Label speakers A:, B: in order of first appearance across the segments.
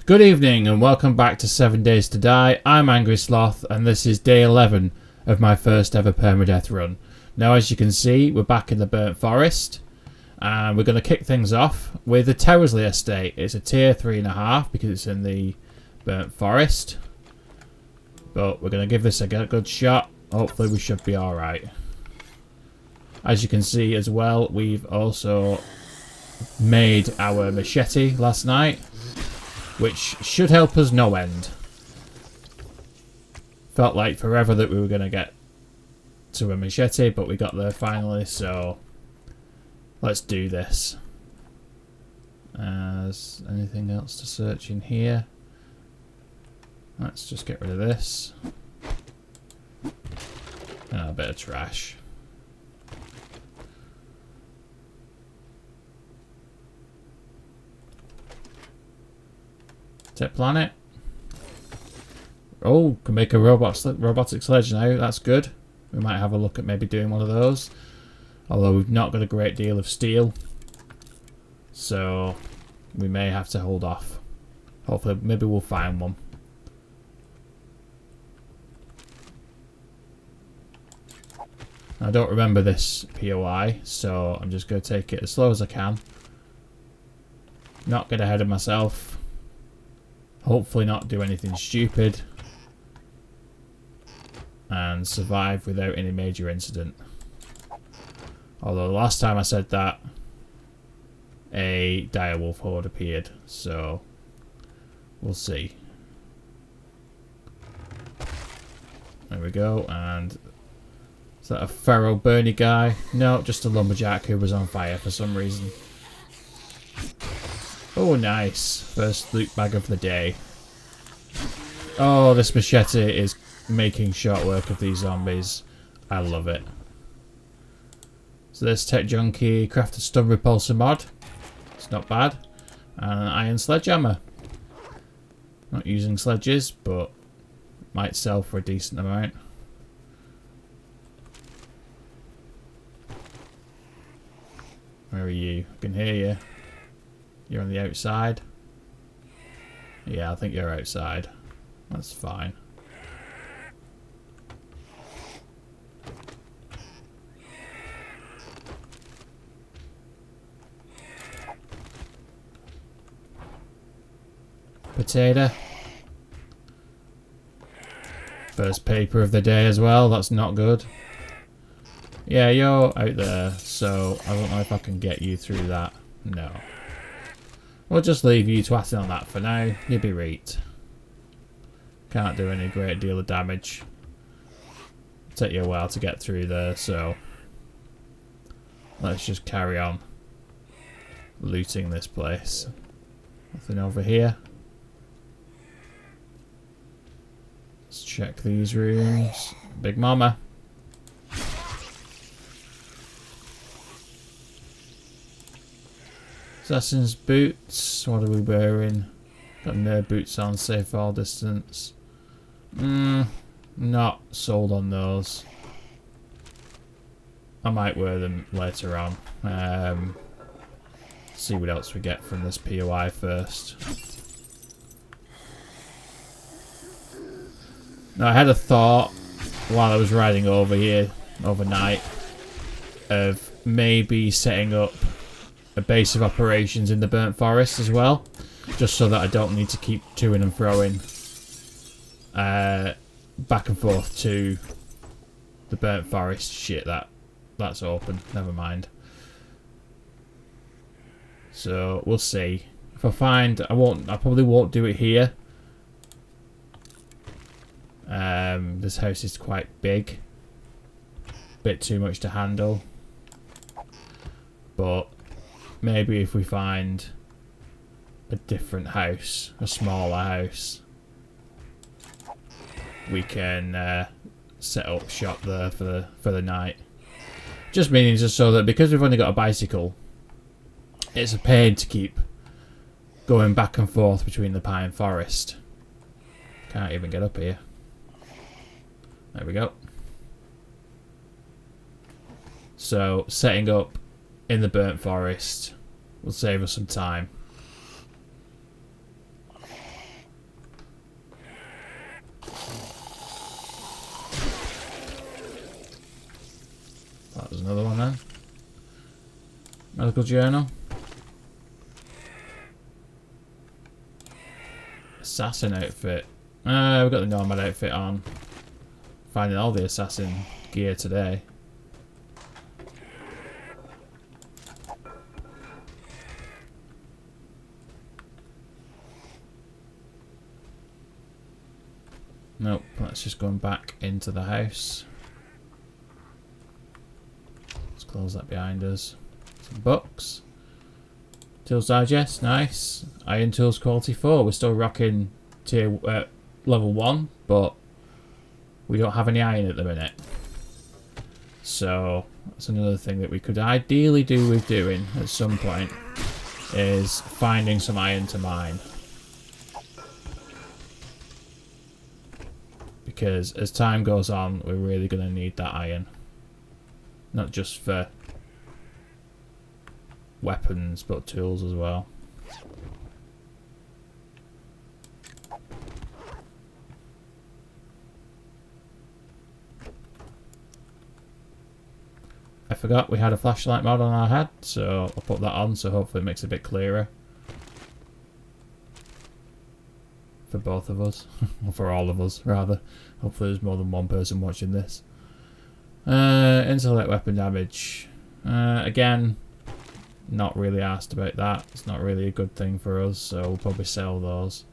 A: Good evening and welcome back to 7 Days to Die. I'm Angry Sloth and this is day 11 of my first ever permadeath run. Now as you can see, we're back in the burnt forest and we're going to kick things off with the Terrasley estate. It's a tier 3.5 because it's in the burnt forest. But we're going to give this a good shot. Hopefully we should be alright. As you can see as well, we've also made our machete last night, which should help us no end. Felt like forever that we were going to get to a machete, but we got there finally, so let's do this. Is anything else to search in here? Let's just get rid of this. And a bit of trash. Tip planet. Oh, can make a robotic sledge now. That's good. We might have a look at maybe doing one of those. Although we've not got a great deal of steel, so we may have to hold off. Hopefully, maybe we'll find one. I don't remember this POI, so I'm just going to take it as slow as I can. Not get ahead of myself. Hopefully not do anything stupid. And survive without any major incident. Although the last time I said that, a direwolf horde appeared. So, we'll see. There we go. And is that a Pharaoh Bernie guy? No, just a lumberjack who was on fire for some reason. Oh, nice. First loot bag of the day. Oh, this machete is making short work of these zombies. I love it. So this tech junkie crafted stun repulsor mod. It's not bad. And an iron sledgehammer. Not using sledges, but might sell for a decent amount. Where are you? I can hear you. You're on the outside? Yeah, I think you're outside. That's fine. Potato. First paper of the day as well. That's not good. Yeah, you're out there, so I don't know if I can get you through that. No. We'll just leave you twatting on that for now. You'll be right. Can't do any great deal of damage. Take you a while to get through there, so let's just carry on looting this place. Nothing over here. Let's check these rooms. Big Mama. Assassin's boots. What are we wearing? Got no boots on, safe all distance. Not sold on those. I might wear them later on. See what else we get from this POI first. Now I had a thought while I was riding over here overnight of maybe setting up a base of operations in the burnt forest as well, just so that I don't need to keep toing and froing back and forth to the burnt forest. Shit, that's open. Never mind. So we'll see. If I find, I probably won't do it here. This house is quite big, bit too much to handle, but maybe if we find a different house, a smaller house, we can set up shop there for the night. Just meaning just so that because we've only got a bicycle, it's a pain to keep going back and forth between the pine forest. Can't even get up here. There we go. So setting up in the burnt forest will save us some time. Medical journal. Assassin outfit. We've got the nomad outfit on. Finding all the assassin gear today. Nope, let's just go back into the house. Let's close that behind us. Some books. Tools Digest, nice. Iron Tools Quality 4. We're still rocking level 1, but we don't have any iron at the minute. So that's another thing that we could ideally do with doing at some point, is finding some iron to mine. Because as time goes on, we're really going to need that iron. Not just for weapons, but tools as well. I forgot we had a flashlight mod on our head, so I'll put that on, so hopefully it makes it a bit clearer. For both of us. Or for all of us, rather. Hopefully there's more than one person watching this. Intellect weapon damage. Again, not really asked about that. It's not really a good thing for us, so we'll probably sell those.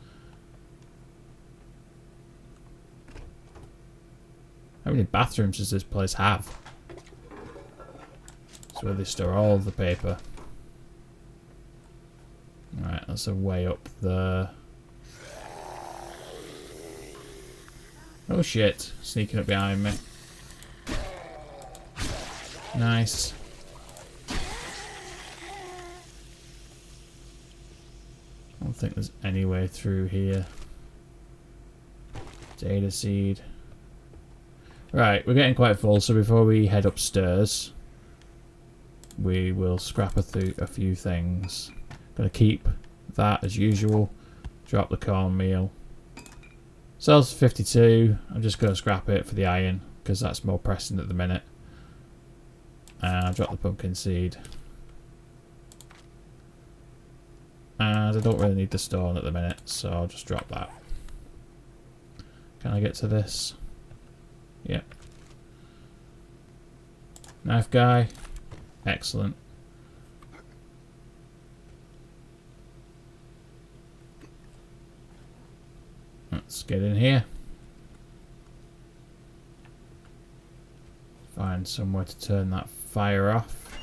A: How many bathrooms does this place have? It's where they store all the paper. Right, that's a way up there. Oh shit, sneaking up behind me. Nice. I don't think there's any way through here. Data seed. Right, we're getting quite full, so before we head upstairs, we will scrap a few things. Gonna keep that as usual. Drop the cornmeal. Sells 52. I'm just going to scrap it for the iron because that's more pressing at the minute. And I'll drop the pumpkin seed. And I don't really need the stone at the minute, so I'll just drop that. Can I get to this? Yep. Knife guy. Excellent. Let's get in here. Find somewhere to turn that fire off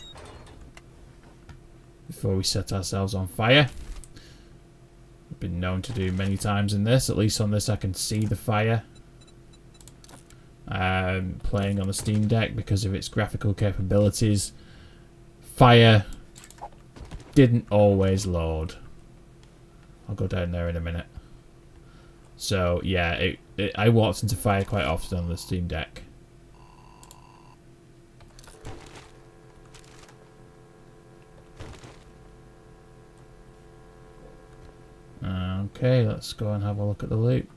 A: before we set ourselves on fire. I've been known to do many times in this. At least on this I can see the fire. Playing on the Steam Deck, because of its graphical capabilities, fire didn't always load. I'll go down there in a minute. So yeah, I walked into fire quite often on the Steam Deck. Okay, let's go and have a look at the loot.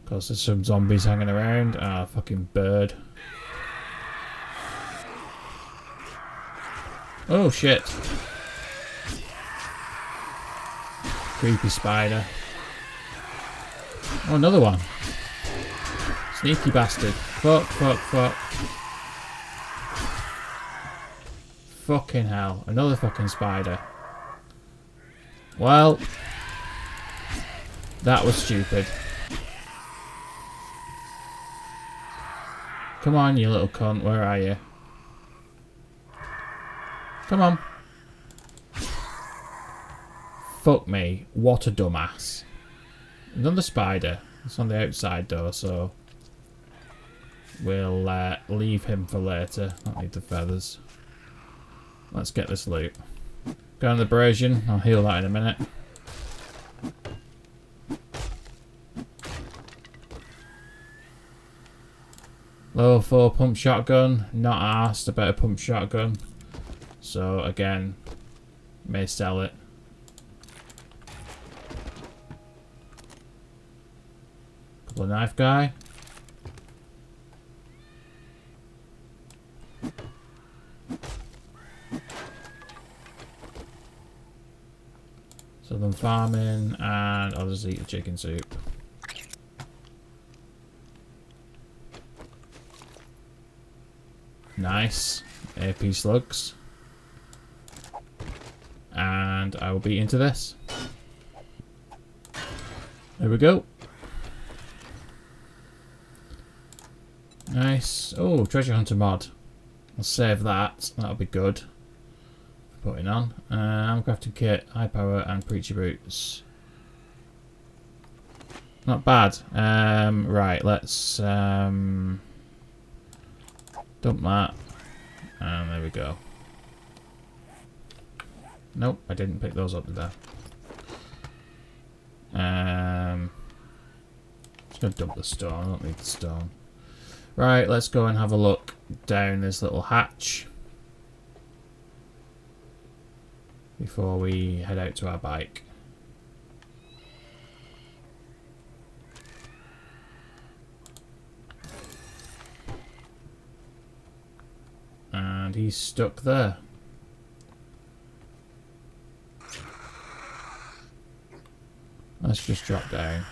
A: Of course, there's some zombies hanging around. Ah, fucking bird. Oh shit. Creepy spider. Oh, another one. Sneaky bastard. Fuck, fuck, fuck. Fucking hell. Another fucking spider. Well, that was stupid. Come on, you little cunt. Where are you? Come on. Fuck me. What a dumbass. Another spider. It's on the outside though, so we'll leave him for later. Don't need the feathers. Let's get this loot. Go on the abrasion. I'll heal that in a minute. Level 4 pump shotgun. Not asked about a pump shotgun. So again, may sell it. Couple of knife guy. Southern farming, and I'll just eat the chicken soup. Nice. AP slugs. And I will be into this. There we go. Nice. Oh, treasure hunter mod. I'll save that. That'll be good. Putting on. Crafting kit, high power, and preacher boots. Not bad. Right, let's dump that. And there we go. Nope, I didn't pick those up, did I? Just gonna dump the stone. I don't need the stone. Right, let's go and have a look down this little hatch before we head out to our bike. And he's stuck there. Let's just drop down.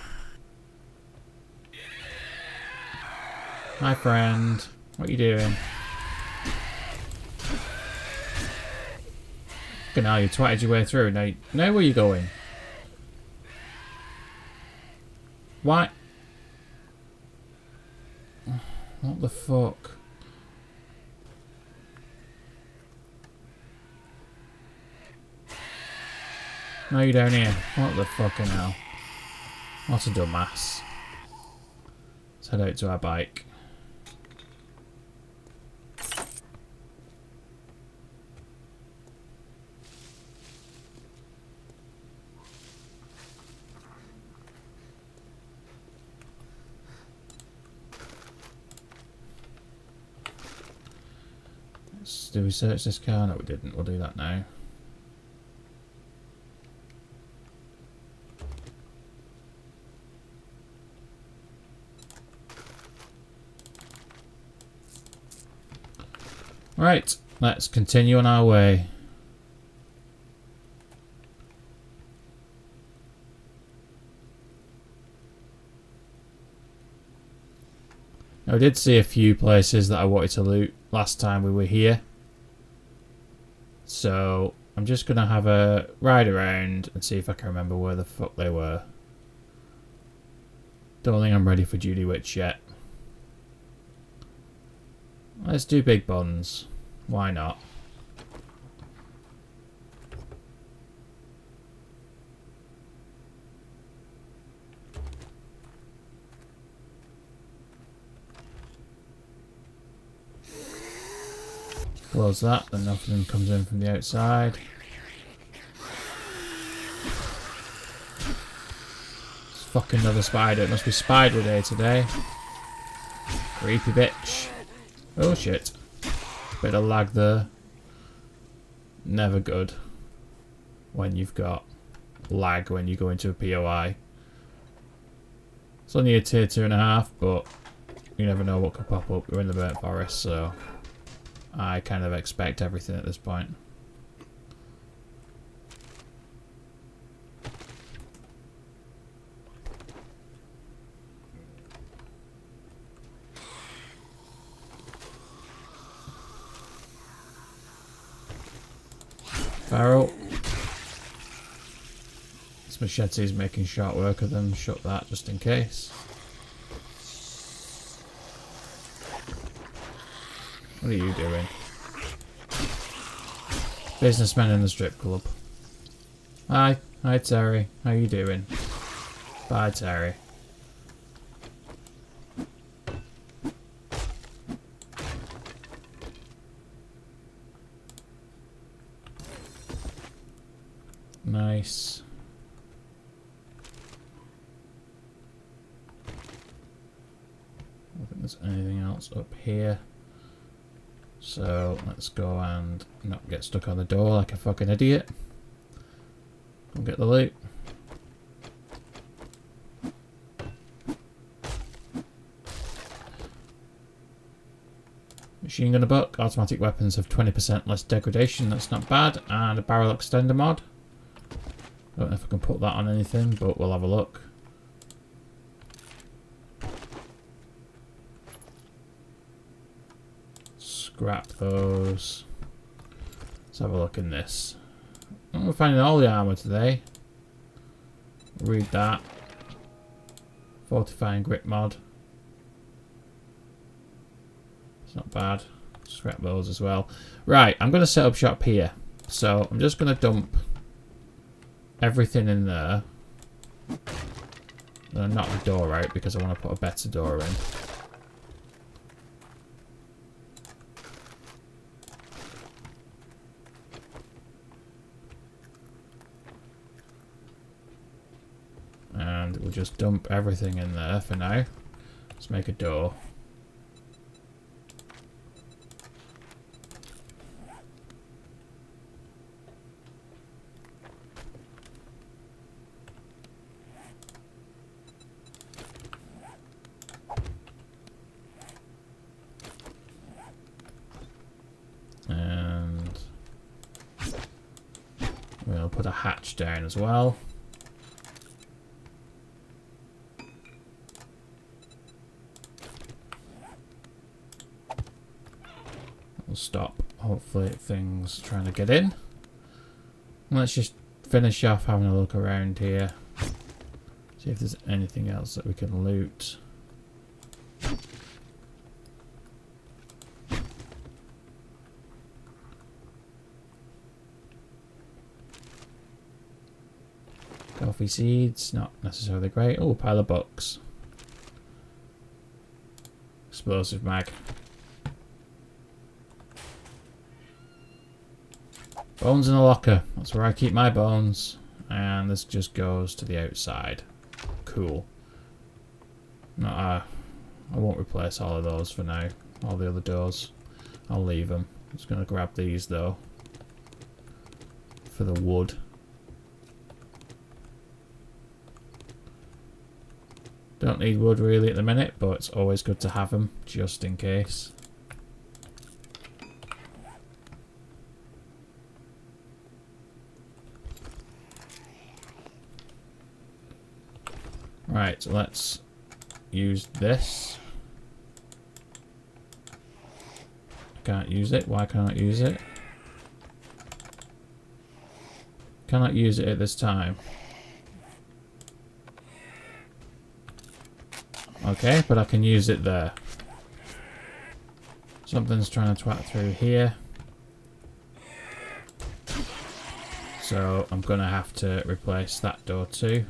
A: Hi friend, what are you doing? Fucking hell, you twatted your way through. Now where are you going? Why? What the fuck? Now you're down here. What the fucking hell? What a dumbass. Let's head out to our bike. Did we search this car? No, we didn't. We'll do that now. Right, let's continue on our way. Now, I did see a few places that I wanted to loot last time we were here. So, I'm just going to have a ride around and see if I can remember where the fuck they were. Don't think I'm ready for Judy Witch yet. Let's do big buns. Why not? Close that, then nothing comes in from the outside. It's fucking another spider. It must be spider day today. Creepy bitch. Oh shit. Bit of lag there. Never good when you've got lag when you go into a POI. It's only a tier 2.5, but you never know what could pop up. We're in the burnt forest, so I kind of expect everything at this point. Farrell. This machete is making short work of them. Shut that just in case. What are you doing? Businessman in the strip club. Hi. Hi Terry. How you doing? Bye Terry. Nice. I don't think there's anything else up here. So let's go and not get stuck on the door like a fucking idiot. Go get the loot. Machine gun book. Automatic weapons have 20% less degradation. That's not bad. And a barrel extender mod. Don't know if I can put that on anything, but we'll have a look. Scrap those. Let's have a look in this. We're finding all the armour today. Read that. Fortifying grip mod. It's not bad. Scrap those as well. Right, I'm going to set up shop here. So I'm just going to dump everything in there. Then knock the door out because I want to put a better door in. And we'll just dump everything in there for now. Let's make a door. And we'll put a hatch down as well. We'll stop, hopefully, things trying to get in. Let's just finish off having a look around here. See if there's anything else that we can loot. Coffee seeds, not necessarily great. Oh, pile of books. Explosive mag. Bones in a locker. That's where I keep my bones. And this just goes to the outside. Cool. I won't replace all of those for now. All the other doors. I'll leave them. I'm just going to grab these though. For the wood. Don't need wood really at the minute, but it's always good to have them just in case. Right, so let's use this. Can't use it. Why can't I use it? Cannot use it at this time. Okay, but I can use it there. Something's trying to twat through here. So I'm going to have to replace that door too.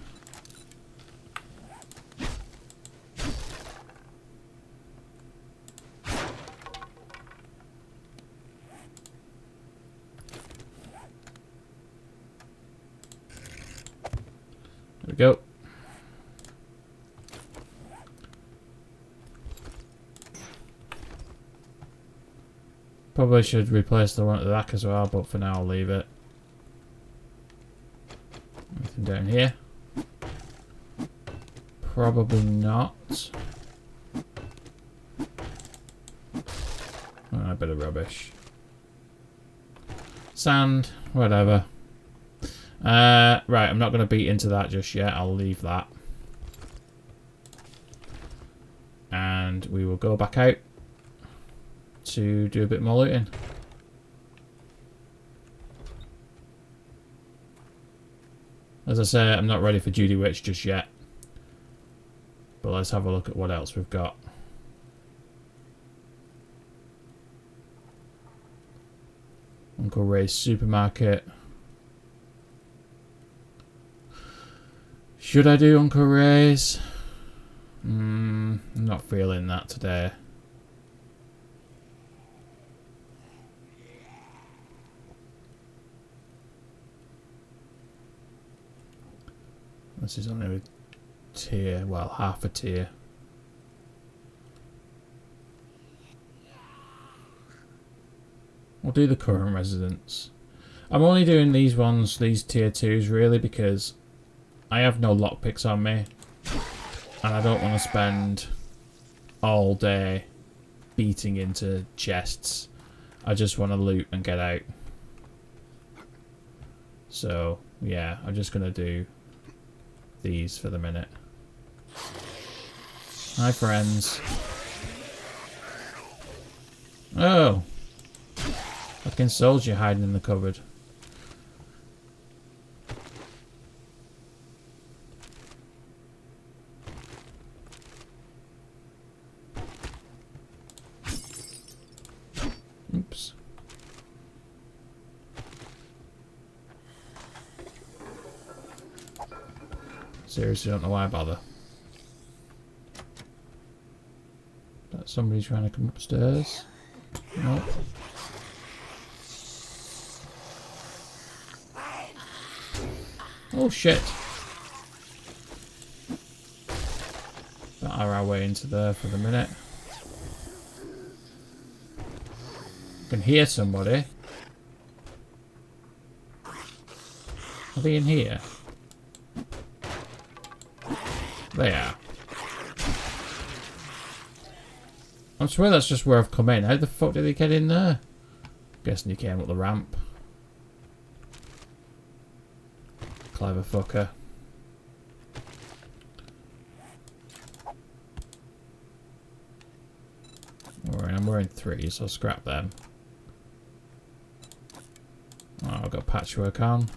A: There we go. Probably should replace the one at the back as well, but for now I'll leave it. Anything down here? Probably not. Oh, a bit of rubbish. Sand, whatever. Right, I'm not going to beat into that just yet. I'll leave that. And we will go back out to do a bit more looting. As I say, I'm not ready for Judy Witch just yet. But let's have a look at what else we've got. Uncle Ray's supermarket. Should I do Uncle Ray's? I'm not feeling that today. This is only a tier, well, half a tier. We'll do the current residents. I'm only doing these ones, these tier 2s really, because I have no lockpicks on me. And I don't want to spend all day beating into chests. I just want to loot and get out. So Yeah, I'm just going to do these for the minute. Hi, friends. Oh! Fucking soldier hiding in the cupboard. Oops. Seriously, don't know why I bother. That somebody trying to come upstairs? Nope. Oh shit! Batter our way into there for the minute. I can hear somebody. Are they in here? They are. I swear that's just where I've come in. How the fuck did they get in there? Guessing you came up the ramp. Clever fucker. I'm wearing 3, so scrap them. Oh, I've got patchwork on.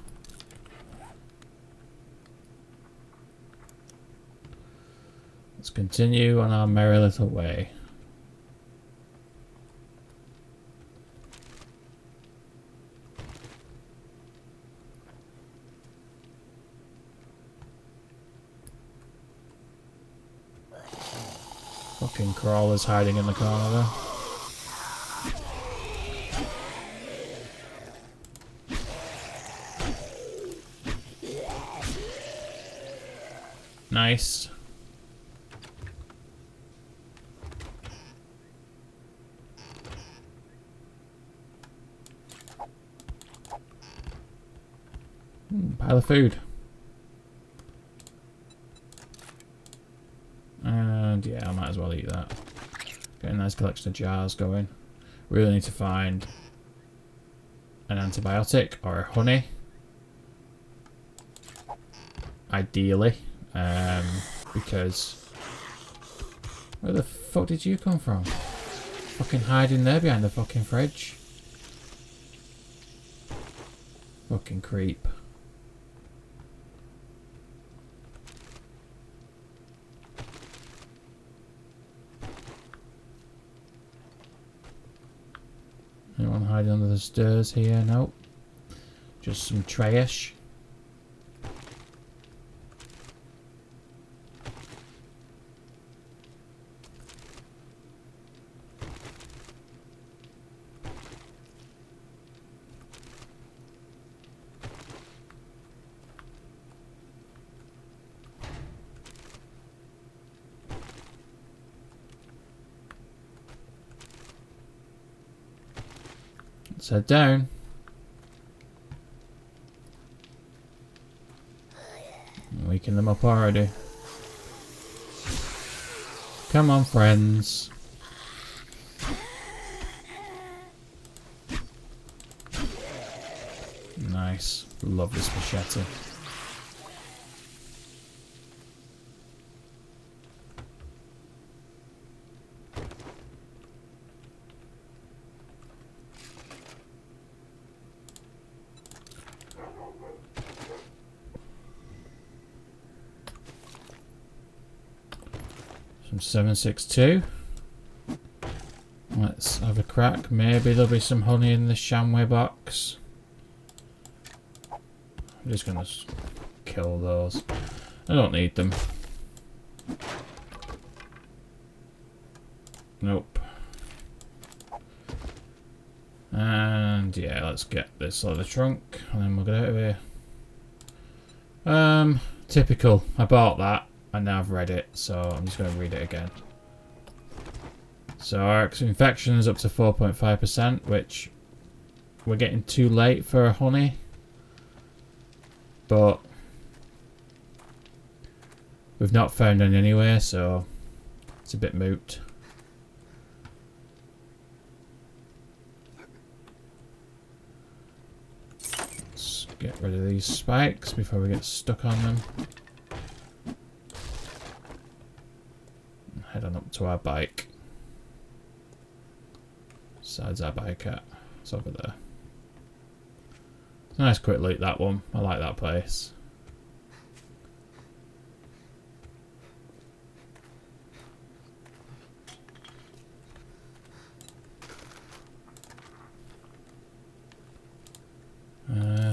A: Let's continue on our merry little way. Fucking crawlers hiding in the corner there. Nice. Pile of food. And yeah, I might as well eat that. Get a nice collection of jars going. Really need to find an antibiotic or a honey. Ideally. Because... Where the fuck did you come from? Fucking hiding there behind the fucking fridge. Fucking creep. Anyone hiding under the stairs here? Nope. Just some trash. Let's head down. I'm waking them up already. Come on, friends. Nice. Love this machete. Some 762. Let's have a crack. Maybe there'll be some honey in the Shamway box. I'm just gonna kill those. I don't need them. Nope. And yeah, let's get this out of the trunk and then we'll get out of here. Typical. I bought that and now I've read it, so I'm just going to read it again. So our infection is up to 4.5%, which we're getting too late for honey. But we've not found any anywhere, so it's a bit moot. Let's get rid of these spikes before we get stuck on them. Head on up to our bike. Side's our bike at. It's over there. It's a nice quick loot, that one. I like that place.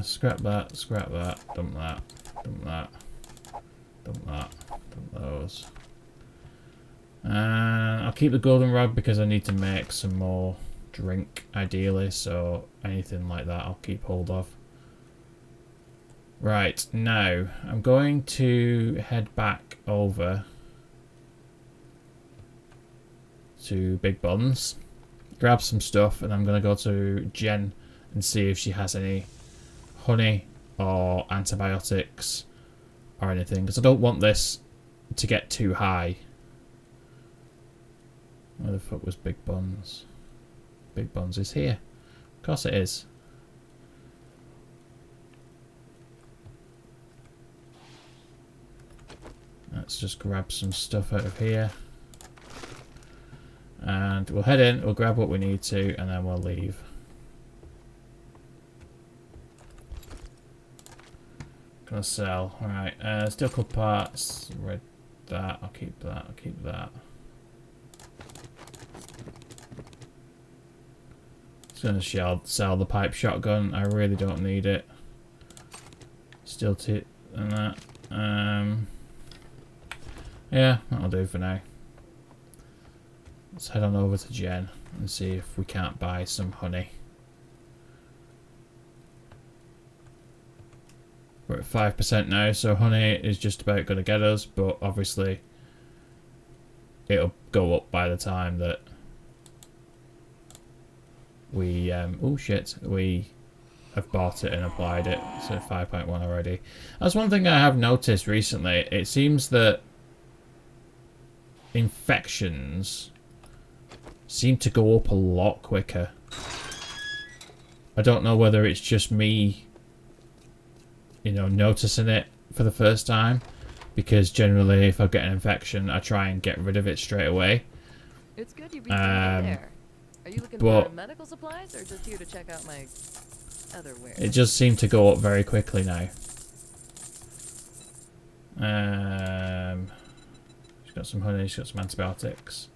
A: Scrap that, dump that, dump that, dump that, dump those. I'll keep the golden rod because I need to make some more drink, ideally, so anything like that I'll keep hold of. Right, now I'm going to head back over to Big Buns, grab some stuff, and I'm going to go to Jen and see if she has any honey or antibiotics or anything, because I don't want this to get too high. Where the fuck was Big Buns? Big Buns is here. Of course it is. Let's just grab some stuff out of here. And we'll head in, we'll grab what we need to, and then we'll leave. Gonna sell. Alright, steel club parts. Read that. I'll keep that. I'll keep that. Just gonna sell the pipe shotgun. I really don't need it. Steel tip and that. Yeah, that'll do for now. Let's head on over to Jen and see if we can't buy some honey. We're at 5% now, so honey is just about going to get us, but obviously it'll go up by the time that we we have bought it and applied it. So 5.1 already. That's one thing I have noticed recently. It seems that infections seem to go up a lot quicker. I don't know whether it's just me, you know, noticing it for the first time, because generally if I get an infection I try and get rid of it straight away.
B: It's good you beat me there. Are you looking for medical supplies or just here to check out my other wares?
A: It just seemed to go up very quickly now. She's got some honey, she's got some antibiotics.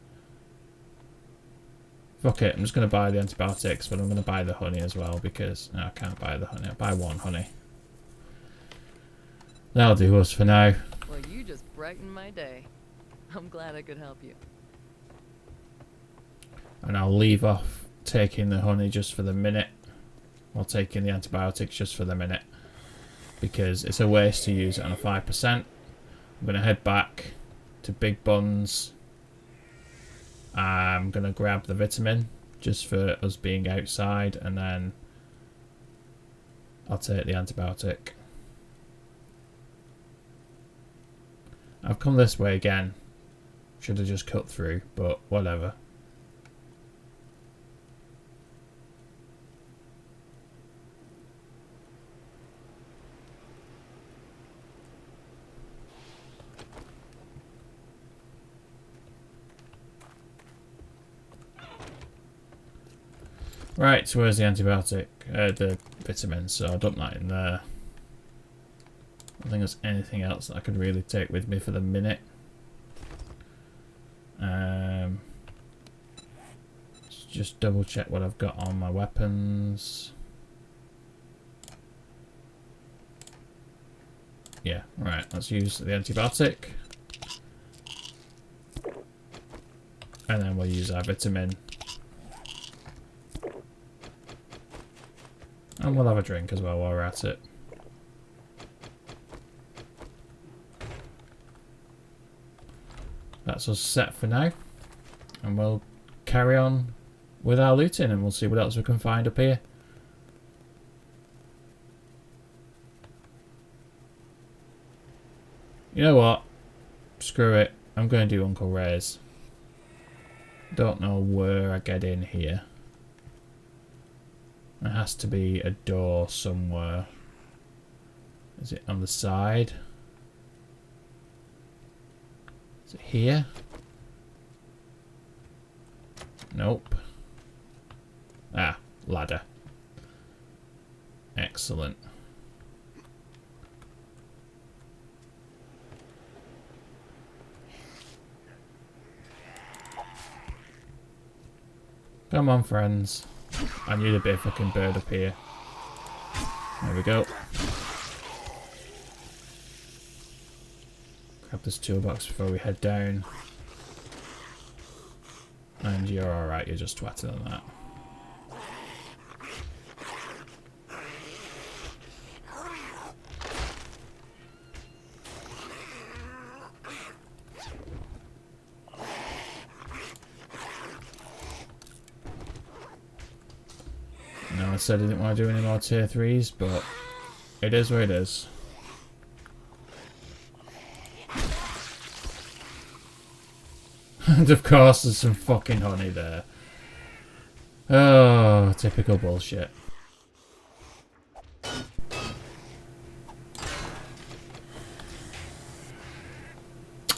A: Fuck it, I'm just going to buy the antibiotics, but I'm going to buy the honey as well, because no, I can't buy the honey. I'll buy one honey. That'll do us for now.
B: Well, you just brightened my day. I'm glad I could help you.
A: And I'll leave off taking the honey just for the minute, or taking the antibiotics just for the minute, because it's a waste to use it on a 5%. I'm going to head back to Big Buns. I'm going to grab the vitamin just for us being outside, and then I'll take the antibiotic. I've come this way again. Should have just cut through, but whatever. Right, so where's the antibiotic? The vitamin, so I'll dump that in there. I don't think there's anything else that I could really take with me for the minute. Let's just double check what I've got on my weapons. Yeah, right, let's use the antibiotic. And then we'll use our vitamin. And we'll have a drink as well while we're at it. That's us set for now. And we'll carry on with our looting and we'll see what else we can find up here. You know what? Screw it. I'm going to do Uncle Ray's. Don't know where I get in here. There has to be a door somewhere. Is it on the side? Is it here? Nope. Ah, ladder. Excellent. Come on, friends. I need a bit of fucking bird up here. There we go. Grab this toolbox before we head down. And you're alright, you're just twatting on that. No, I said I didn't want to do any more tier 3s, but it is what it is. And of course there's some fucking honey there. Oh, typical bullshit.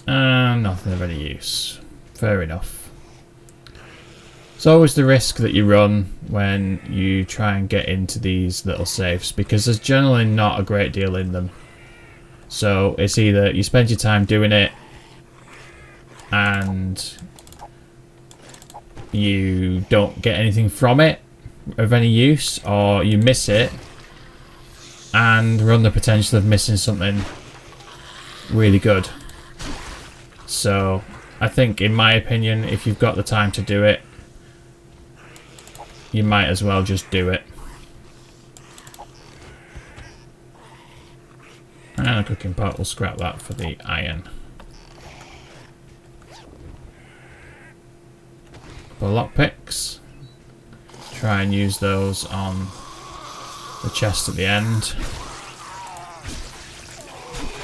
A: Nothing of any use. Fair enough. It's always the risk that you run when you try and get into these little safes, because there's generally not a great deal in them. So it's either you spend your time doing it and you don't get anything from it of any use, or you miss it and run the potential of missing something really good. So I think, in my opinion, if you've got the time to do it, you might as well just do it. And a cooking pot, we'll scrap that for the iron. Couple of lockpicks. Try and use those on the chest at the end.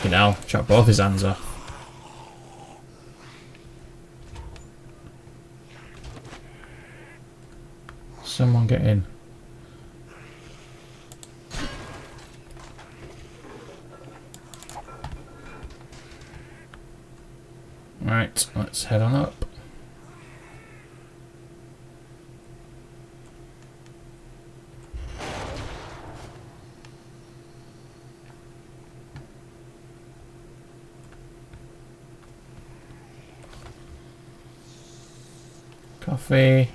A: You know, chop both his hands off. Someone get in. Right, let's head on up. Coffee.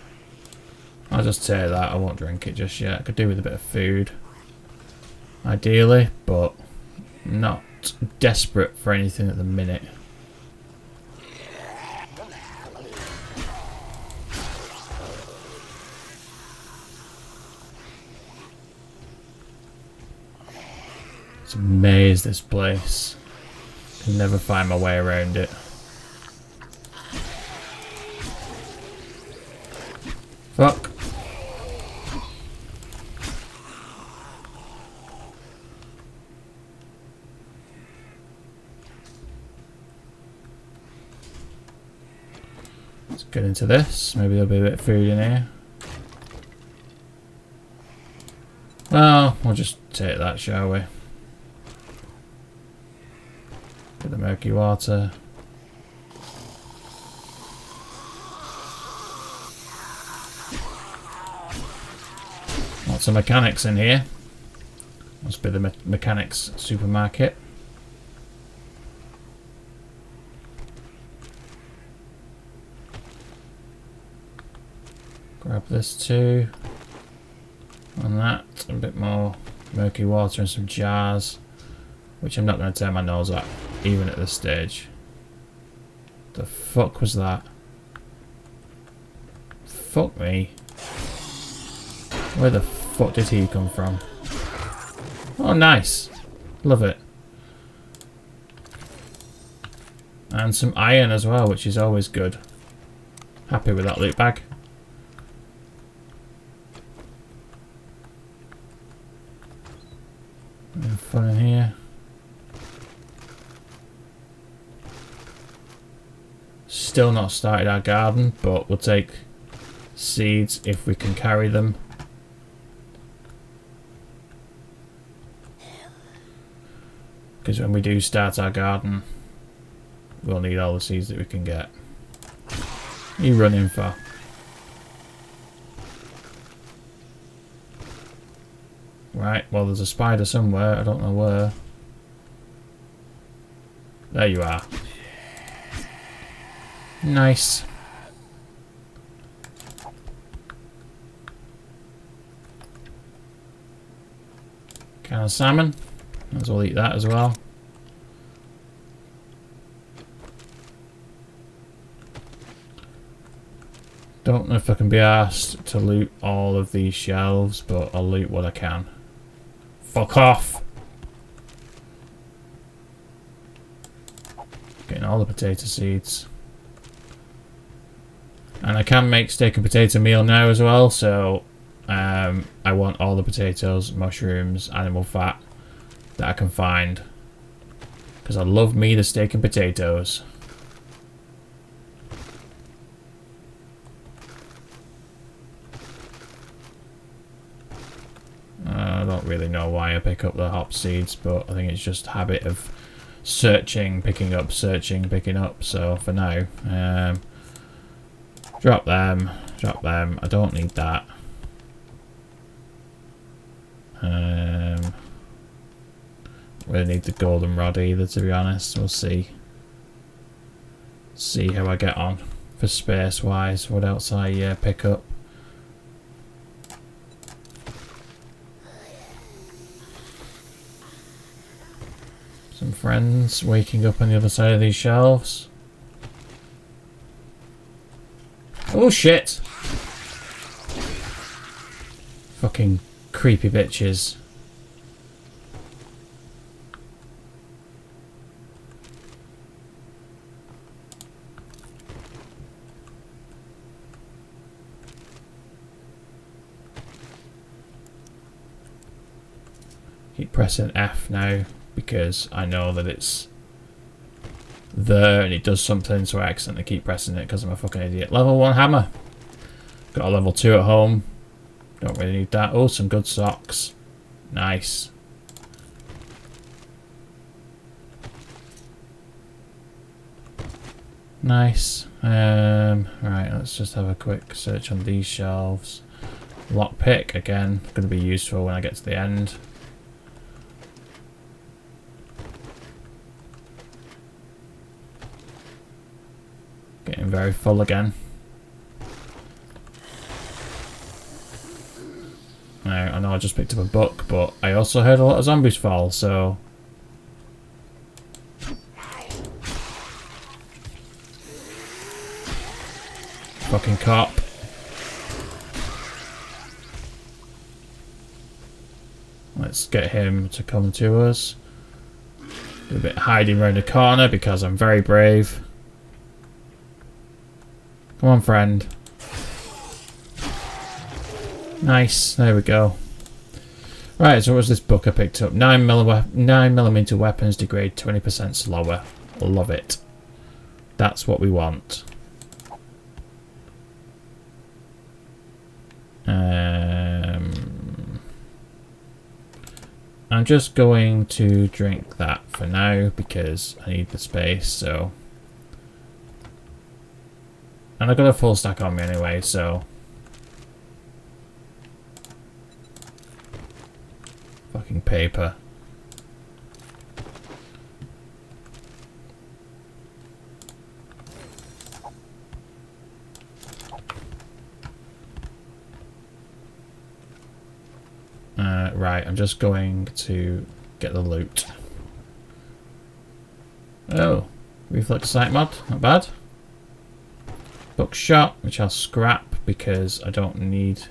A: I'll just take that, I won't drink it just yet. I could do with a bit of food, ideally, but not desperate for anything at the minute. It's a maze, this place. Can never find my way around it. Fuck. Let's get into this. Maybe there'll be a bit of food in here. Well, we'll just take that, shall we? Get the murky water. Lots of mechanics in here. Must be the mechanics supermarket. Grab this too. And that. A bit more murky water and some jars. Which I'm not going to turn my nose at, even at this stage. The fuck was that? Fuck me. Where the fuck did he come from? Oh, nice. Love it. And some iron as well, which is always good. Happy with that loot bag. Nothing fun in here. Still not started our garden, but we'll take seeds if we can carry them. Because when we do start our garden, we'll need all the seeds that we can get. What are you running for? Right, well there's a spider somewhere, I don't know where. There you are. Nice. Can of salmon. Might as well eat that as well. Don't know if I can be asked to loot all of these shelves, but I'll loot what I can. Fuck off! Getting all the potato seeds. And I can make steak and potato meal now as well, so I want all the potatoes, mushrooms, animal fat that I can find. Because I love me the steak and potatoes. I don't really know why I pick up the hop seeds, but I think it's just habit of searching, picking up, searching, picking up. So for now, drop them, drop them. I don't need that. Really need the golden rod either, to be honest. We'll see. See how I get on for space wise. What else I pick up? Some friends waking up on the other side of these shelves. Oh shit! Fucking creepy bitches. Keep pressing F now because I know that it's there and it does something, so I accidentally keep pressing it because I'm a fucking idiot. Level 1 hammer. Got a level 2 at home. Don't really need that. Oh, some good socks. Nice. Nice. Right, let's just have a quick search on these shelves. Lockpick, again, going to be useful when I get to the end. Getting very full again. Now, I know I just picked up a book, but I also heard a lot of zombies fall, so... Fucking cop. Let's get him to come to us. Do a bit hiding around the corner because I'm very brave. Come on, friend. Nice. There we go. Right, so what was this book I picked up? 9mm weapons degrade 20% slower. Love it. That's what we want. I'm just going to drink that for now because I need the space, so... And I've got a full stack on me anyway, so... Fucking paper. Right, I'm just going to get the loot. Oh, reflex sight mod, not bad. Buckshot, which I'll scrap because I don't need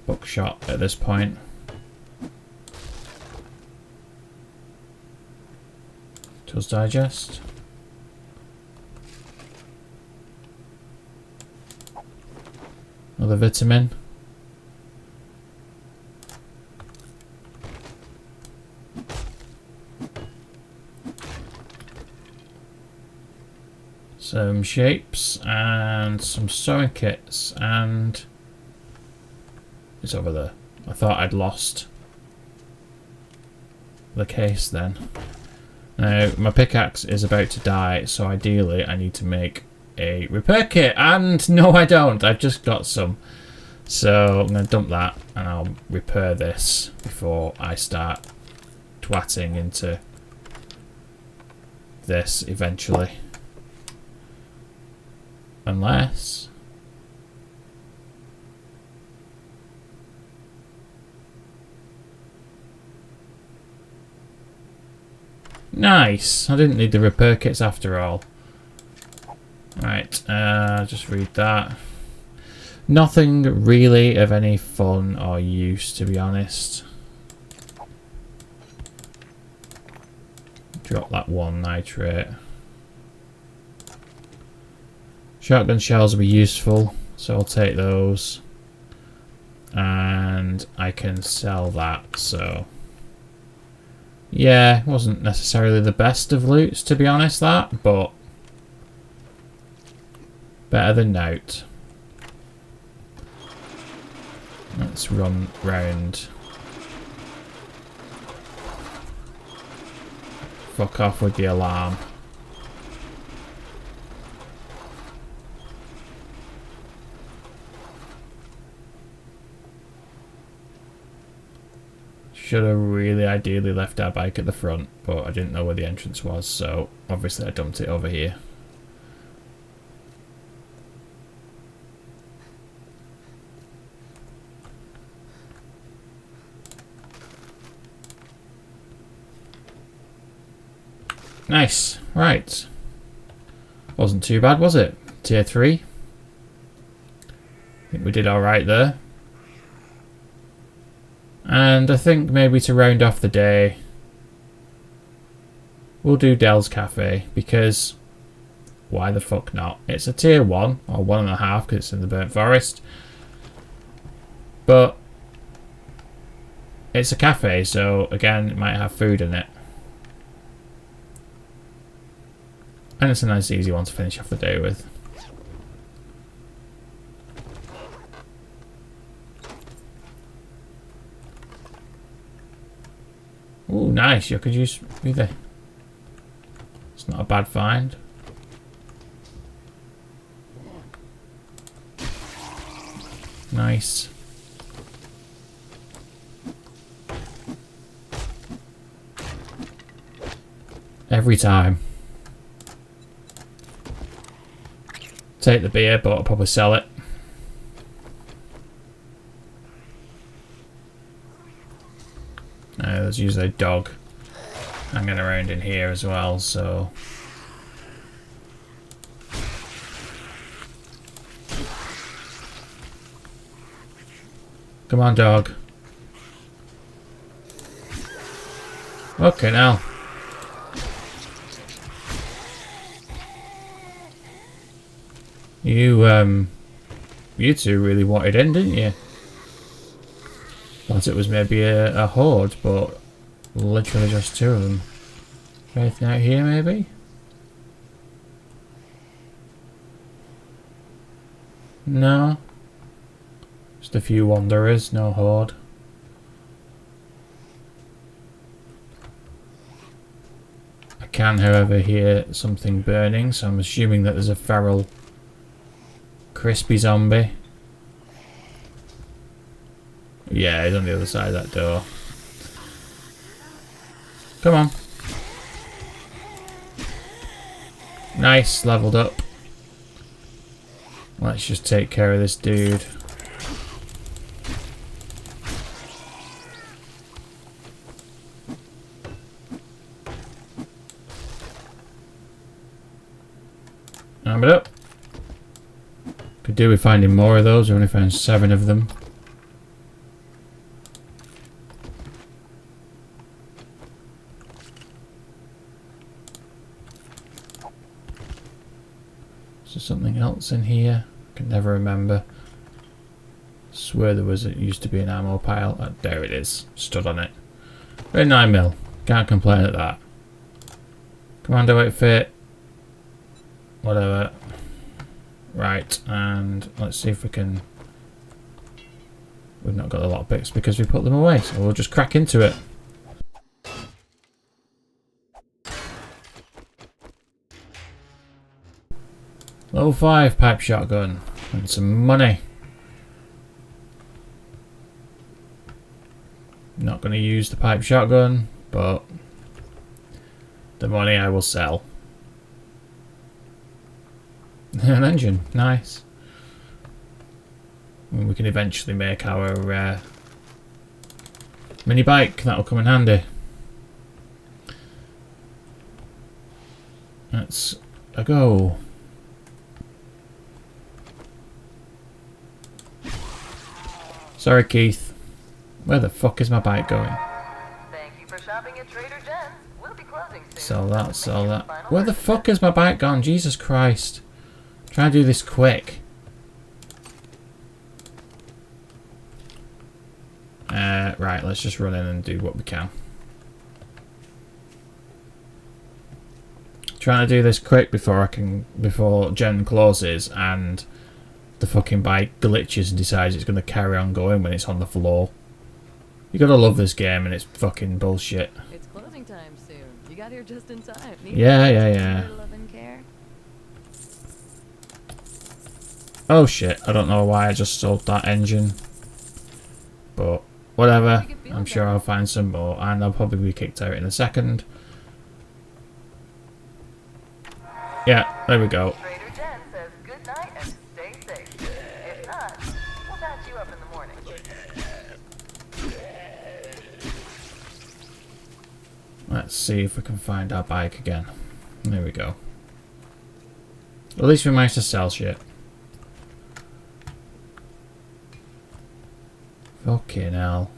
A: buckshot at this point. Tools digest. Another vitamin. Some shapes and some sewing kits, and it's over there. I thought I'd lost the case then. Now, my pickaxe is about to die, so ideally I need to make a repair kit. And no, I don't. I've just got some. So I'm going to dump that and I'll repair this before I start twatting into this eventually. Unless... Nice! I didn't need the repair kits after all. Right, just read that. Nothing really of any fun or use, to be honest. Drop that one nitrate. Shotgun shells will be useful, so I'll take those. And I can sell that, so... Yeah, it wasn't necessarily the best of loots, to be honest, that, but... Better than nout. Let's run round. Fuck off with the alarm. Should have really ideally left our bike at the front, but I didn't know where the entrance was, so obviously I dumped it over here. Nice. Right. Wasn't too bad, was it? Tier 3. I think we did alright there. And I think maybe to round off the day, we'll do Dell's Cafe, because why the fuck not? It's a tier 1, or 1.5, because it's in the Burnt Forest. But it's a cafe, so again, it might have food in it. And it's a nice easy one to finish off the day with. Ooh, nice. You could use either. It's not a bad find. Nice. Every time. Take the beer, but I'll probably sell it. There's usually a dog hanging around in here as well, so... Come on, dog. Okay, now. You two really wanted in, didn't you? Thought it was maybe a horde, but literally just two of them. Anything out here, maybe? No. Just a few wanderers, no horde. I can, however, hear something burning, so I'm assuming that there's a feral crispy zombie. Yeah, he's on the other side of that door. Come on. Nice, leveled up. Let's just take care of this dude. Arm it up. Could do with finding more of those. We only found 7 of them. Is there something else in here? I can never remember. Swear there was. It used to be an ammo pile. Oh, there it is. Stood on it. Very 9mm. Can't complain at that. Commando outfit. Whatever. Right, and let's see if we can... We've not got a lot of bits because we put them away, so we'll just crack into it. Level 5 pipe shotgun. And some money. Not going to use the pipe shotgun, but the money I will sell. An engine. Nice. And we can eventually make our mini bike. That'll come in handy. Let's go. Sorry, Keith. Where the fuck is my bike going?
B: Thank you for shopping at Trader Joe's. We'll be closing soon.
A: Sell that, sell that. Where the fuck is my bike gone? Jesus Christ. Try and do this quick. Right, let's just run in and do what we can. Trying to do this quick before Jen closes and the fucking bike glitches and decides it's going to carry on going when it's on the floor. You gotta love this game and it's fucking bullshit.
B: It's closing time soon. You got here just in time.
A: Yeah. Oh shit, I don't know why I just sold that engine. But whatever, I'm sure I'll find some more and I'll probably be kicked out in a second. Yeah, there we go.
B: Trader Jen says good night and stay safe. If not, we'll patch you up in the morning.
A: Let's see if we can find our bike again. There we go. At least we managed to sell shit. Fucking hell.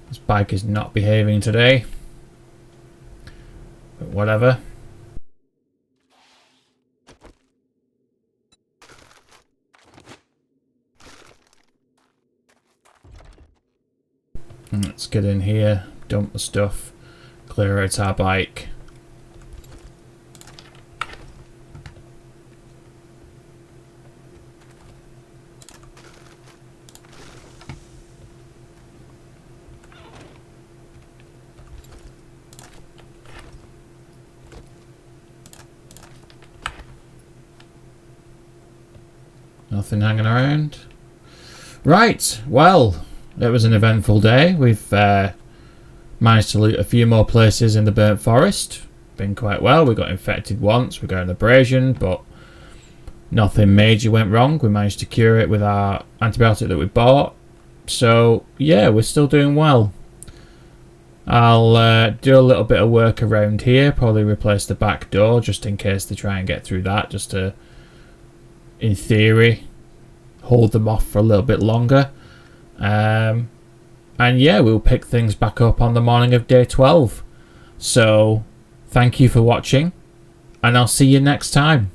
A: This bike is not behaving today. But whatever. Let's get in here, dump the stuff, clear out our bike. Nothing hanging around. Right, well, it was an eventful day. We've managed to loot a few more places in the burnt forest. Been quite well. We got infected once. We got an abrasion, but nothing major went wrong. We managed to cure it with our antibiotic that we bought. So, yeah, we're still doing well. I'll do a little bit of work around here. Probably replace the back door just in case they try and get through that. Just to, in theory, hold them off for a little bit longer. And yeah, we'll pick things back up on the morning of day 12. So, thank you for watching, and I'll see you next time.